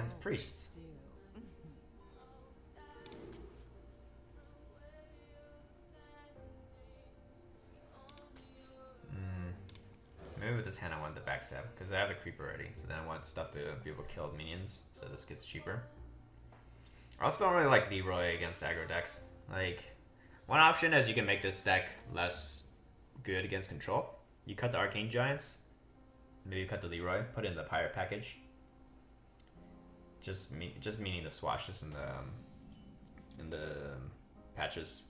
against Priest. Maybe with this hand I want the backstab, because I have the creep already, so then I want stuff to be able to kill minions, so this gets cheaper. I also don't really like Leroy against aggro decks. Like, one option is you can make this deck less good against control. You cut the Arcane Giants, maybe you cut the Leroy, put it in the Pirate package. Just meaning the swashes in the patches.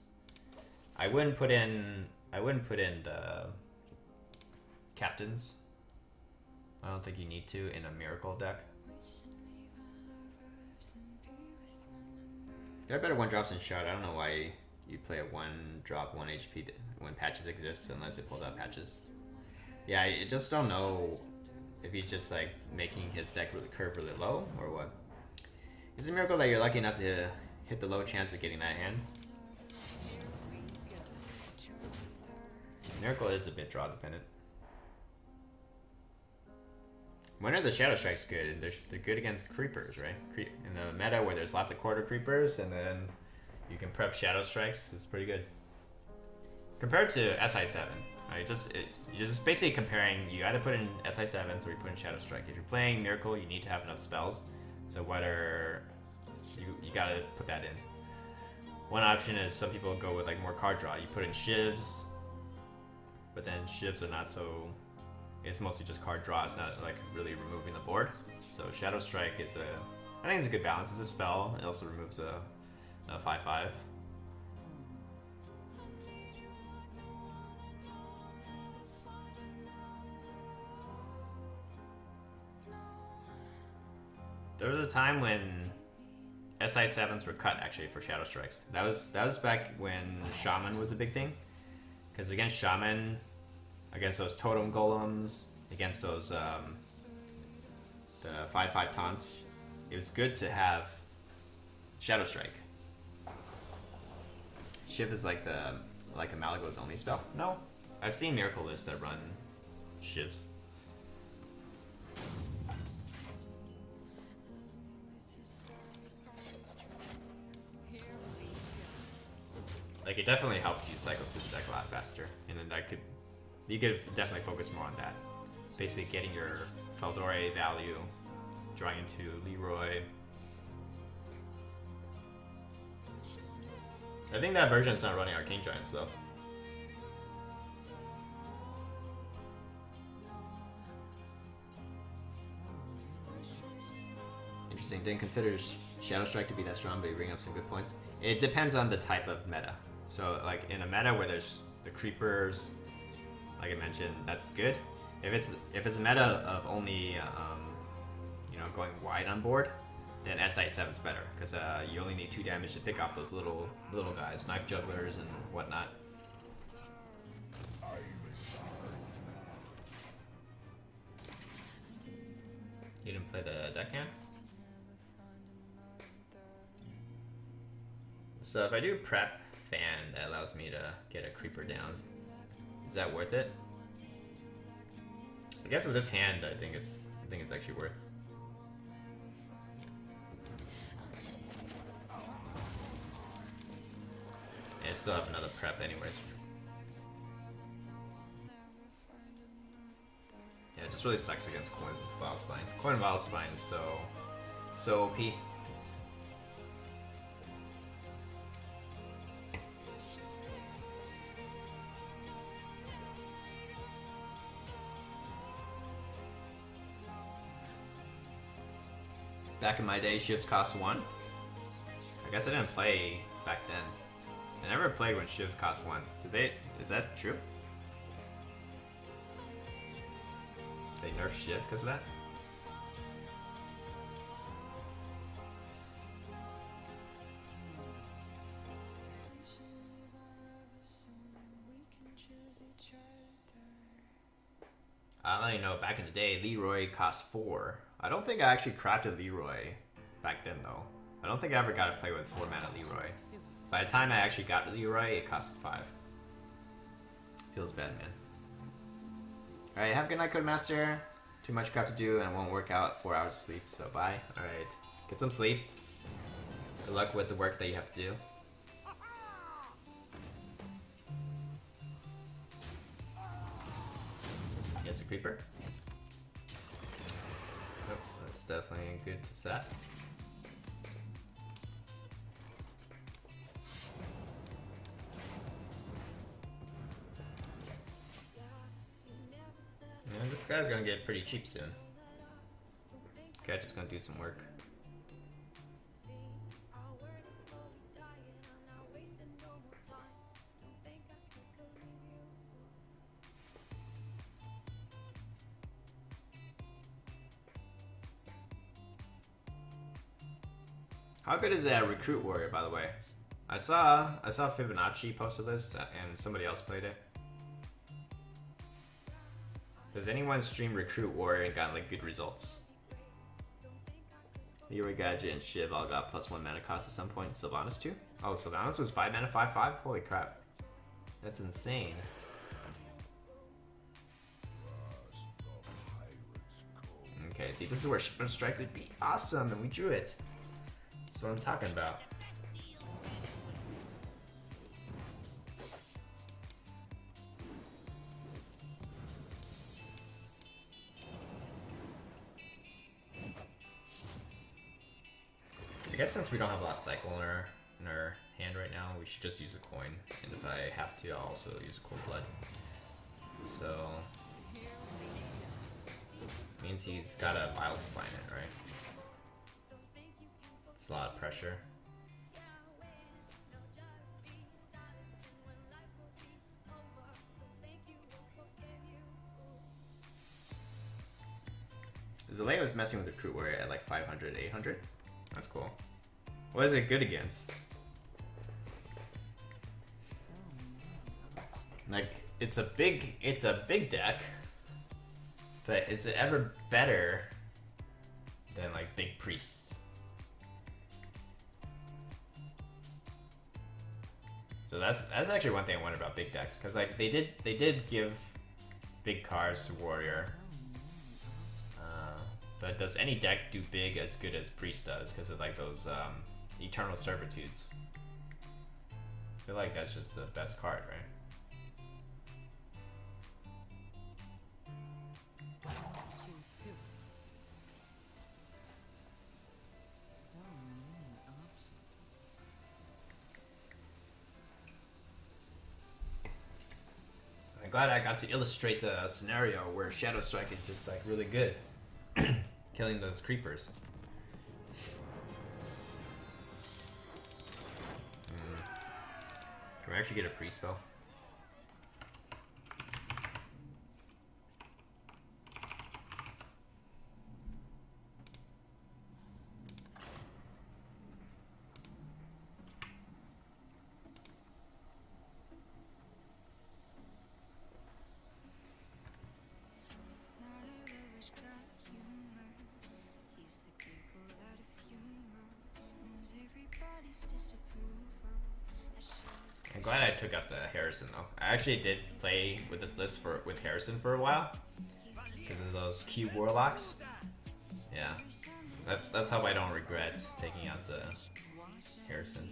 I wouldn't put in the captains. I don't think you need to in a miracle deck. There are better 1-drops in Shard. I don't know why you play a 1-drop 1 HP when patches exist unless it pulls out patches. Yeah, I just don't know if he's just like making his deck really curve really low or what. It's a miracle that you're lucky enough to hit the low chance of getting that hand. Miracle is a bit draw dependent. When are the Shadow Strikes good? And they're good against creepers, right? In the meta where there's lots of quarter creepers and then you can prep Shadow Strikes, it's pretty good. Compared to SI7, right? You're just basically comparing, you either put in SI7s or you put in Shadow Strike. If you're playing Miracle, you need to have enough spells. So whether you gotta put that in. One option is some people go with like more card draw. You put in Shivs, but then Shivs are not so. It's mostly just card draw. It's not like really removing the board. So Shadow Strike is I think it's a good balance. It's a spell. It also removes a 5/5. There was a time when SI7s were cut actually for Shadow Strikes. That was back when Shaman was a big thing. Because against Shaman, against those Totem Golems, against those the 5/5 taunts, it was good to have Shadow Strike. Shiv is like a Malygos only spell. No, I've seen Miracle lists that run Shivs. Like, it definitely helps you cycle through the deck a lot faster, and then you could definitely focus more on that. Basically getting your Feldore value, drawing into Leroy. I think that version's not running Arcane Giants though. Interesting, didn't consider Shadow Strike to be that strong, but you bring up some good points. It depends on the type of meta. So like in a meta where there's the creepers, like I mentioned, that's good. If it's a meta of only going wide on board, then SI7's better because you only need 2 damage to pick off those little guys, knife jugglers and whatnot. You didn't play the deckhand? So if I do prep fan, that allows me to get a creeper down. Is that worth it? I guess with this hand, I think it's actually worth. And I still have another prep anyways. Yeah, it just really sucks against Coin Vilespine. Coin Vilespine is so OP. Back in my day, Shivs cost 1. I guess I didn't play back then. I never played when Shivs cost 1. Is that true? They nerfed Shiv because of that? I don't really know, back in the day, Leroy cost 4. I don't think I actually crafted Leroy back then though. I don't think I ever got to play with 4 mana Leroy. By the time I actually got Leroy, it cost 5. Feels bad, man. Alright, have a good night, Codemaster. Too much crap to do and it won't work out. 4 hours of sleep, so bye. Alright. Get some sleep. Good luck with the work that you have to do. Here's a creeper. Nope, that's definitely good to set. And this guy's gonna get pretty cheap soon. Okay, just gonna do some work. How good is that Recruit Warrior, by the way? I saw Fibonacci posted this and somebody else played it. Does anyone stream Recruit Warrior and got like good results? Leroy Gadget and Shiv all got +1 mana cost at some point. Sylvanas too? Oh, Sylvanas was 5 mana, 5/5? Holy crap. That's insane. Okay, see, this is where Shadow Strike would be awesome, and we drew it. That's what I'm talking about. I guess since we don't have Last Cycle in our hand right now, we should just use a coin. And if I have to, I'll also use a Cold Blood. So means he's got a Vile Spine it, right? It's a lot of pressure. Zelaya was messing with the Recruit Warrior at like 500, 800. That's cool. What is it good against? Like, it's a big deck, but is it ever better than like big priests? So that's actually one thing I wonder about big decks, because like they did give big cards to Warrior. But does any deck do big as good as Priest does because of like those Eternal Servitudes? I feel like that's just the best card, right? I'm glad I got to illustrate the scenario where Shadow Strike is just like really good. Killing those creepers. Can we actually get a priest though? I'm glad I took out the Harrison though. I actually did play with this list with Harrison for a while because of those cube warlocks. Yeah, that's how I don't regret taking out the Harrison.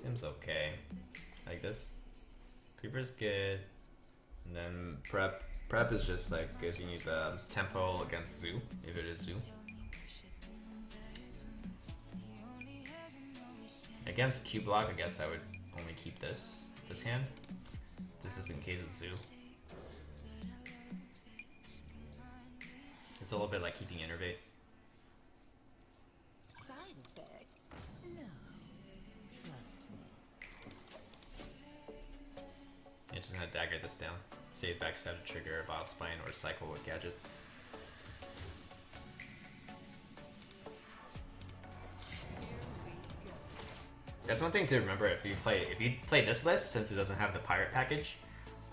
Seems okay. Like this, Creeper's good, and then prep is just like giving you the tempo against Zoo if it is Zoo. Against Q-Block, I guess I would only keep this hand. This is in case of Zoo. It's a little bit like keeping Innervate. Side effects? No. Trust me. Yeah, just gonna dagger this down. Save backstab to trigger a Vile Spine or cycle with Gadget. That's one thing to remember if you play this list, since it doesn't have the pirate package,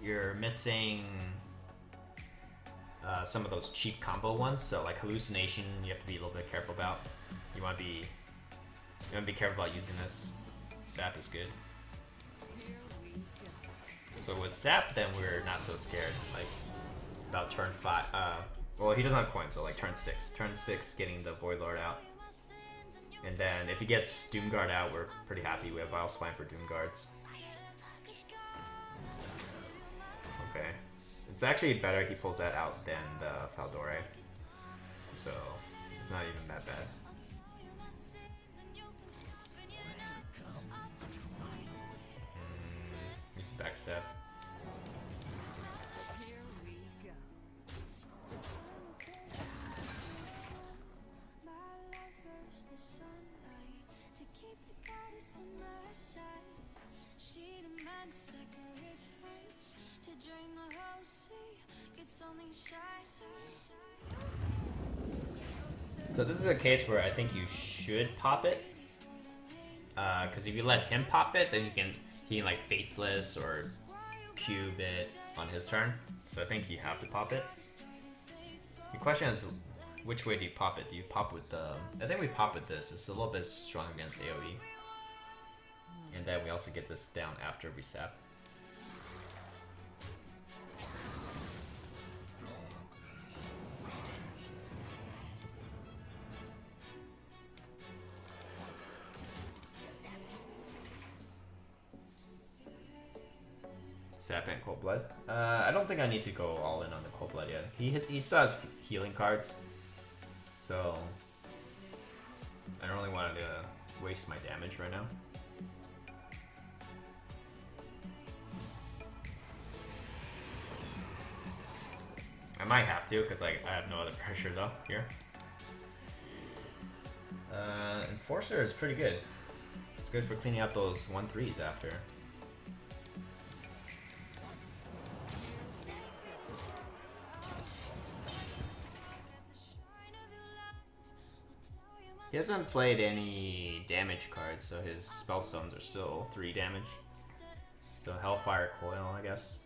you're missing some of those cheap combo ones. So like hallucination, you have to be a little bit careful about. You want to be careful about using this. Sap is good. So with Sap, then we're not so scared. Like about turn 5. Well, he doesn't have coins, so like turn 6. Turn 6, getting the Void Lord out. And then if he gets Doomguard out, we're pretty happy. We have Vile Swine for Doomguards. Okay. It's actually better he pulls that out than the Faldore. So, it's not even that bad. He's a backstab. So this is a case where I think you should pop it, because if you let him pop it, then he can like faceless or cube it on his turn. So I think you have to pop it. The question is, which way do you pop it? Do you pop with the? I think we pop with this. It's a little bit strong against AOE, and then we also get this down after we sap. Sap and Cold Blood. I don't think I need to go all in on the Cold Blood yet. He still has healing cards, so I don't really want to waste my damage right now. I might have to, because like I have no other pressure though here. Enforcer is pretty good. It's good for cleaning up those 1-3s after. He hasn't played any damage cards, so his spell summons are still 3 damage. So Hellfire Coil, I guess.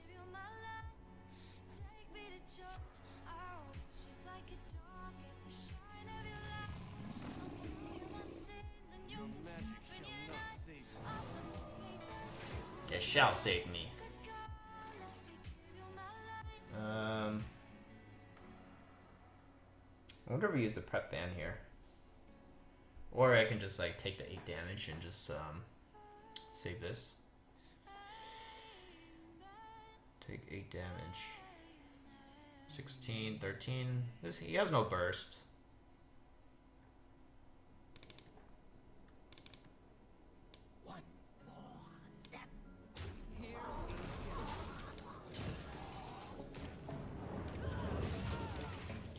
It shall save me. I wonder if we use the prep fan here. Or I can just like take the 8 damage and just save this. Take 8 damage. 16, 13. He has no burst. One more step.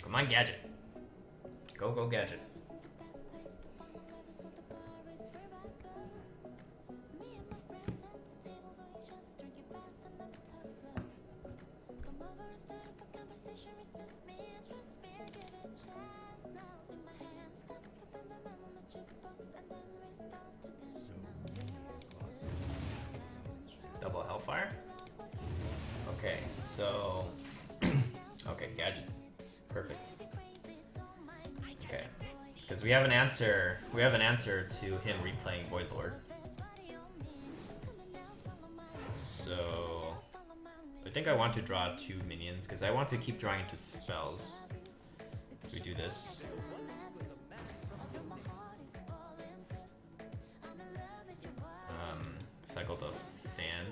Come on, Gadget. Go, Gadget. Double Hellfire? Okay, so... okay, Gadget. Perfect. Okay. Because we have an answer to him replaying Void Lord. So... I think I want to draw 2 minions, because I want to keep drawing into spells. We do this. Cycle the fan.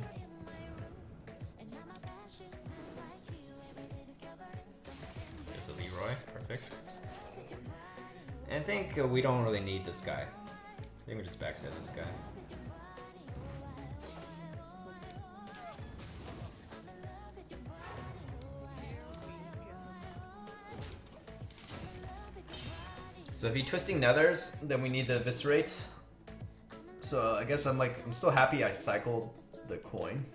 There's a Leroy, perfect. And I think we don't really need this guy. I think we just backstab this guy. So if you're twisting nethers, then we need the eviscerate. So I guess I'm still happy I cycled the coin.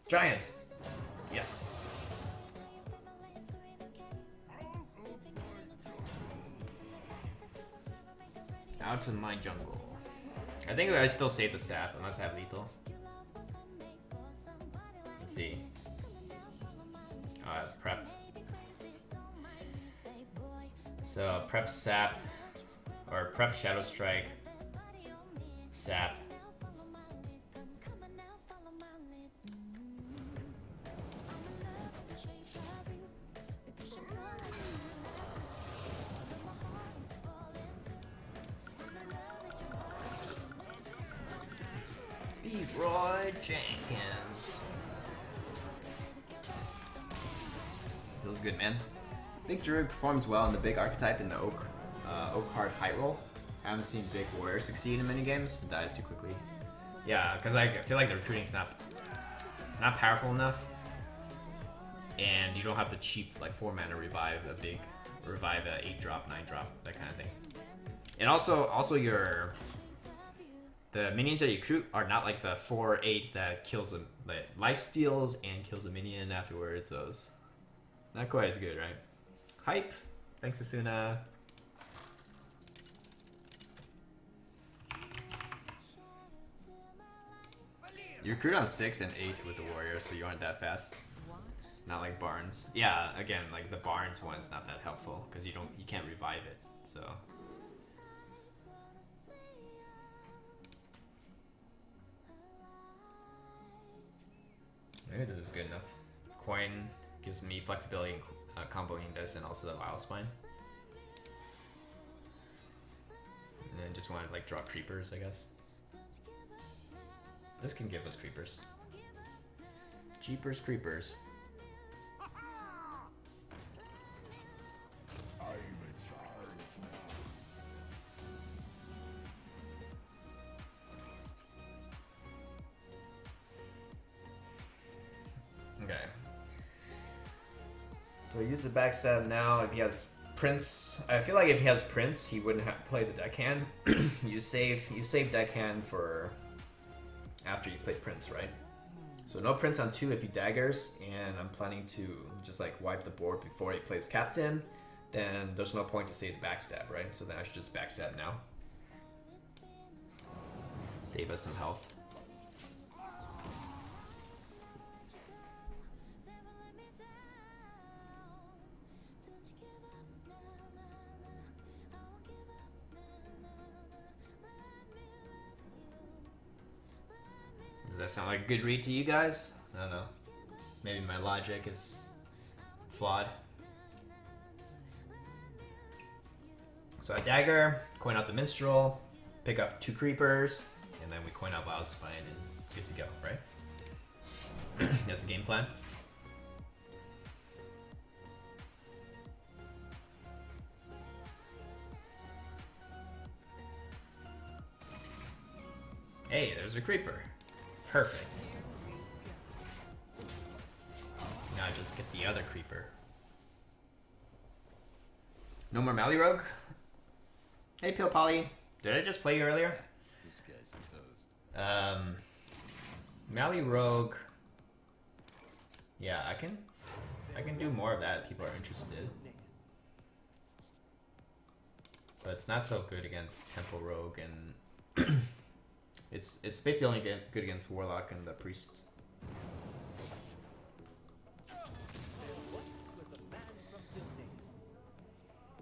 Giant! Yes! Out to my jungle. I think I still save the staff unless I have lethal. Let's see. Prep. So prep sap, or prep Shadow Strike, sap, Jenkins. Feels good, man. Big Druid performs well in the big archetype in the Oak Hard Height roll. Haven't seen Big Warrior succeed in many games. Dies too quickly. Yeah, because I feel like the recruiting's not powerful enough, and you don't have the cheap like 4-mana revive a 8-drop, 9-drop, that kind of thing. And also the minions that you recruit are not like the 4/8 that kills them, like life steals and kills a minion afterwards. So it's not quite as good, right? Hype. Thanks, Asuna. You recruit on 6 and 8 with the warrior, so you aren't that fast. Not like Barnes. Yeah, again, like the Barnes one's not that helpful because you can't revive it. So maybe this is good enough. Coin gives me flexibility in comboing this and also the Vile Spine. And then just want to like draw creepers, I guess. This can give us creepers. Jeepers creepers. Okay. So I use the backstab now. If he has Prince, I feel like if he has Prince, he wouldn't have play the deckhand. you save deckhand for after you play Prince, right? So no Prince on 2 if he daggers, and I'm planning to just like wipe the board before he plays Captain. Then there's no point to save the backstab, right? So then I should just backstab now. Save us some health. Does that sound like a good read to you guys? I don't know. Maybe my logic is flawed. So I dagger, coin out the Minstrel, pick up 2 creepers, and then we coin out Vile Spine and good to go, right? That's the game plan. Hey, there's a creeper. Perfect. Now just get the other creeper. No more Mally Rogue? Hey, Peel Polly. Did I just play you earlier? This guy's toast. Mally Rogue. Yeah, I can do more of that if people are interested. But it's not so good against Temple Rogue, and it's basically only good against Warlock and the Priest.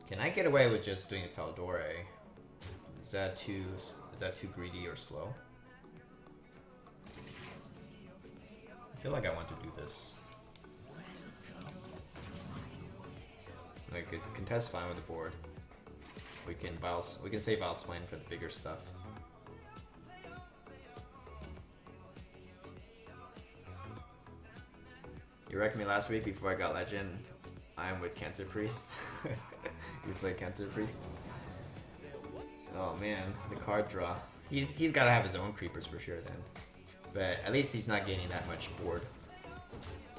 Can I get away with just doing Faldore? Is that too greedy or slow? I feel like I want to do this. Like it's contest fine with the board. We can save Vile Spine for the bigger stuff. You wrecked me last week before I got Legend. I'm with Cancer Priest. You play Cancer Priest? Oh man, the card draw. He's got to have his own creepers for sure then. But at least he's not gaining that much board.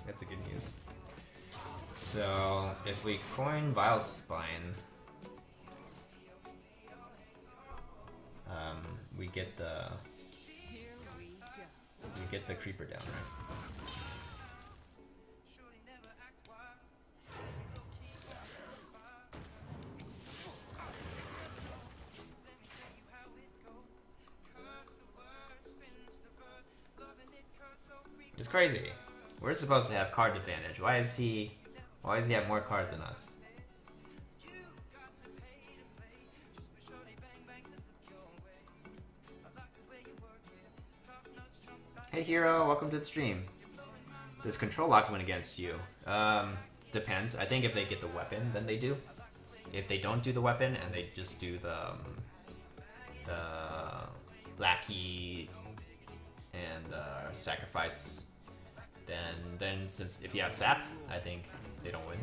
That's a good news. So if we coin Vile Spine, we get the creeper down, right? It's crazy. We're supposed to have card advantage. Why does he have more cards than us? Hey Hero, welcome to the stream. Does Control Lock win against you? Depends. I think if they get the weapon, then they do. If they don't do the weapon and they just do the Lackey and sacrifice, then since if you have sap, I think they don't win.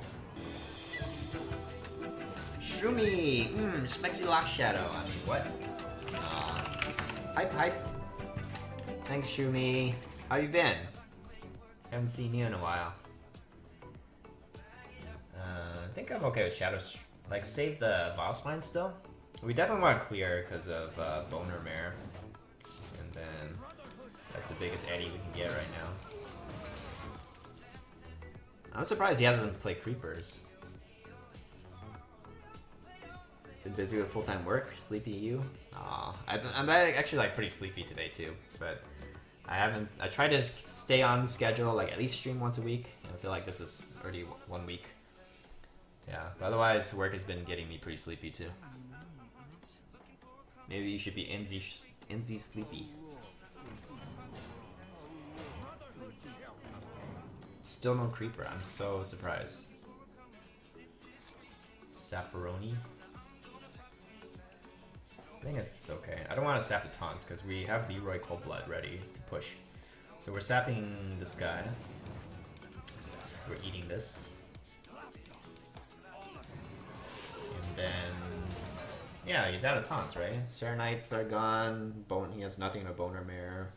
Shroomy! Spexy Lock Shadow. I mean, what? Hype. Thanks, Shroomy. How you been? Haven't seen you in a while. I think I'm okay with Shadows. Like, save the Vilespine still. We definitely want to clear because of Boner Mare. And then that's the biggest Eddie we can get right now. I'm surprised he hasn't played Creepers. Been busy with full-time work? Sleepy you? Aw. I'm actually like pretty sleepy today too, but I try to stay on schedule, like at least stream once a week. I feel like this is already 1 week. Yeah, but otherwise work has been getting me pretty sleepy too. Maybe you should be NZ sleepy. Still no creeper, I'm so surprised. Saparoni? I think it's okay. I don't want to sap the taunts because we have Leroy Coldblood ready to push. So we're sapping this guy. We're eating this. And then... yeah, he's out of taunts, right? Serenites are gone. He has nothing to Boner Mare.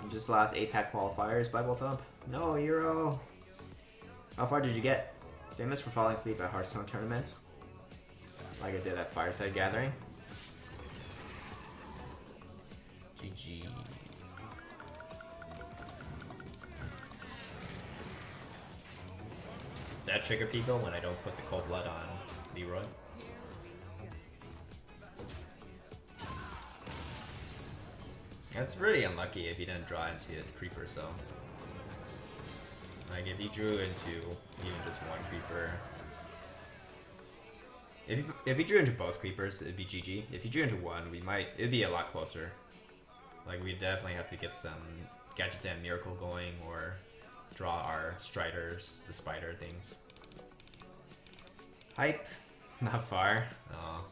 You just lost APAC qualifiers, Bible Thump. No, Euro. How far did you get? Famous for falling asleep at Hearthstone tournaments? Like I did at Fireside Gathering. GG. Does that trigger people when I don't put the cold blood on Leroy? That's really unlucky if he didn't draw into his creeper, so. Like if he drew into even just one creeper. If he drew into both creepers, it'd be GG. If he drew into one, it'd be a lot closer. Like we'd definitely have to get some Gadgets and Miracle going or draw our Striders, the spider things. Hype, not far. Aw.